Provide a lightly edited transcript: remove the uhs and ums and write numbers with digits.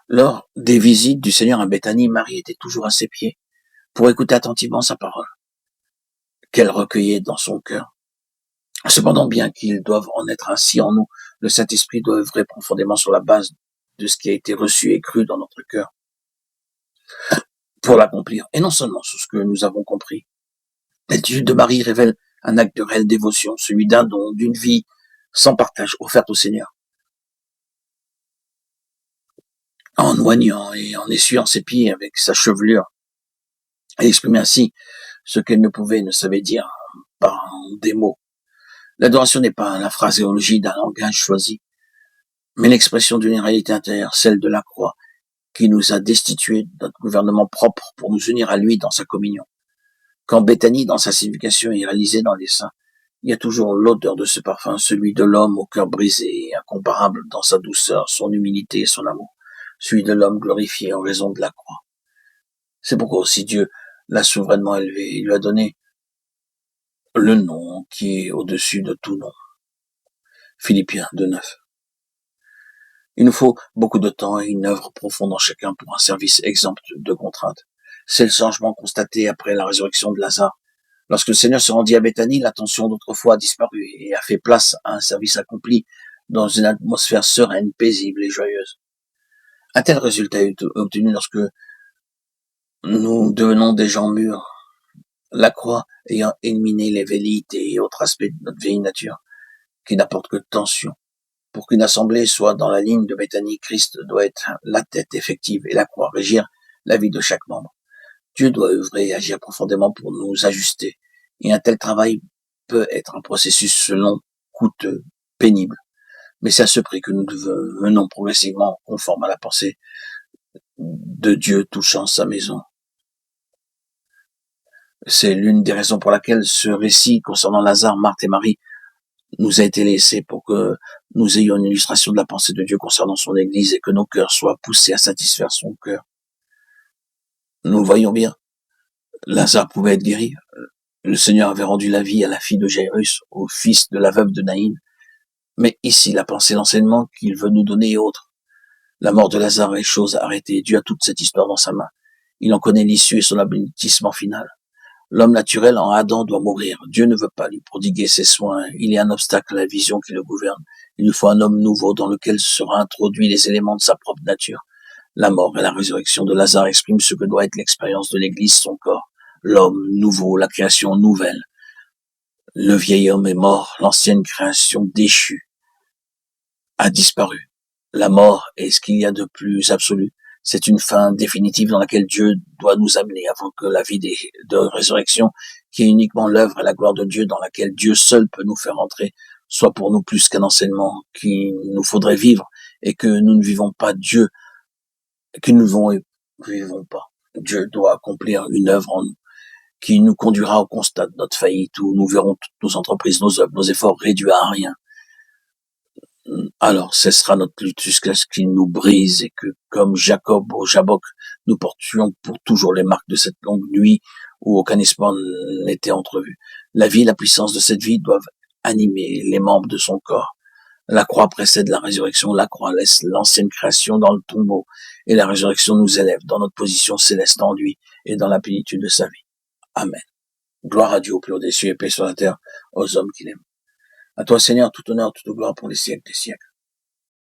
Lors des visites du Seigneur à Béthanie, Marie était toujours à ses pieds pour écouter attentivement sa parole, qu'elle recueillait dans son cœur. Cependant, bien qu'il doive en être ainsi en nous, le Saint-Esprit doit œuvrer profondément sur la base de ce qui a été reçu et cru dans notre cœur pour l'accomplir, et non seulement sur ce que nous avons compris. L'attitude de Marie révèle un acte de réelle dévotion, celui d'un don, d'une vie sans partage offerte au Seigneur. En oignant et en essuyant ses pieds avec sa chevelure, elle exprimait ainsi ce qu'elle ne pouvait, ne savait dire par des mots. L'adoration n'est pas la phraséologie d'un langage choisi, mais l'expression d'une réalité intérieure, celle de la croix, qui nous a destitués de notre gouvernement propre pour nous unir à lui dans sa communion. Quand Béthanie, dans sa signification, est réalisée dans les saints, il y a toujours l'odeur de ce parfum, celui de l'homme au cœur brisé et incomparable dans sa douceur, son humilité et son amour, celui de l'homme glorifié en raison de la croix. C'est pourquoi aussi Dieu l'a souverainement élevé. Il lui a donné le nom qui est au-dessus de tout nom. Philippiens 2:9. Il nous faut beaucoup de temps et une œuvre profonde en chacun pour un service exempt de contraintes. C'est le changement constaté après la résurrection de Lazare. Lorsque le Seigneur se rendit à Béthanie, l'attention d'autrefois a disparu et a fait place à un service accompli dans une atmosphère sereine, paisible et joyeuse. Un tel résultat est obtenu lorsque nous devenons des gens mûrs, la croix ayant éliminé les velléités et autres aspects de notre vieille nature qui n'apportent que tension. Pour qu'une assemblée soit dans la ligne de Béthanie, Christ doit être la tête effective et la croix régir la vie de chaque membre. Dieu doit œuvrer et agir profondément pour nous ajuster. Et un tel travail peut être un processus long, coûteux, pénible. Mais c'est à ce prix que nous devenons progressivement conformes à la pensée de Dieu touchant sa maison. C'est l'une des raisons pour laquelle ce récit concernant Lazare, Marthe et Marie nous a été laissé pour que nous ayons une illustration de la pensée de Dieu concernant son Église et que nos cœurs soient poussés à satisfaire son cœur. Nous le voyons bien. Lazare pouvait être guéri. Le Seigneur avait rendu la vie à la fille de Jairus, au fils de la veuve de Naïn. Mais ici, la pensée, l'enseignement qu'il veut nous donner est autre. La mort de Lazare est chose arrêtée. Dieu a toute cette histoire dans sa main. Il en connaît l'issue et son aboutissement final. L'homme naturel en Adam doit mourir. Dieu ne veut pas lui prodiguer ses soins. Il est un obstacle à la vision qui le gouverne. Il lui faut un homme nouveau dans lequel sera introduit les éléments de sa propre nature. La mort et la résurrection de Lazare expriment ce que doit être l'expérience de l'Église, son corps. L'homme nouveau, la création nouvelle. Le vieil homme est mort, l'ancienne création déchue a disparu. La mort est ce qu'il y a de plus absolu. C'est une fin définitive dans laquelle Dieu doit nous amener avant que la vie de résurrection, qui est uniquement l'œuvre et la gloire de Dieu dans laquelle Dieu seul peut nous faire entrer, soit pour nous plus qu'un enseignement qu'il nous faudrait vivre et que nous ne vivons pas Dieu, que nous ne vivons pas. Dieu doit accomplir une œuvre en nous qui nous conduira au constat de notre faillite où nous verrons toutes nos entreprises, nos œuvres, nos efforts réduits à rien. Alors cessera notre lutte jusqu'à ce qu'il nous brise et que, comme Jacob au Jabbok, nous portions pour toujours les marques de cette longue nuit où aucun espoir n'était entrevu. La vie et la puissance de cette vie doivent animer les membres de son corps. La croix précède la résurrection, la croix laisse l'ancienne création dans le tombeau et la résurrection nous élève dans notre position céleste en lui et dans la plénitude de sa vie. Amen. Gloire à Dieu au plus haut des cieux et paix sur la terre aux hommes qu'il aime. À toi, Seigneur, tout honneur, toute gloire pour les siècles des siècles.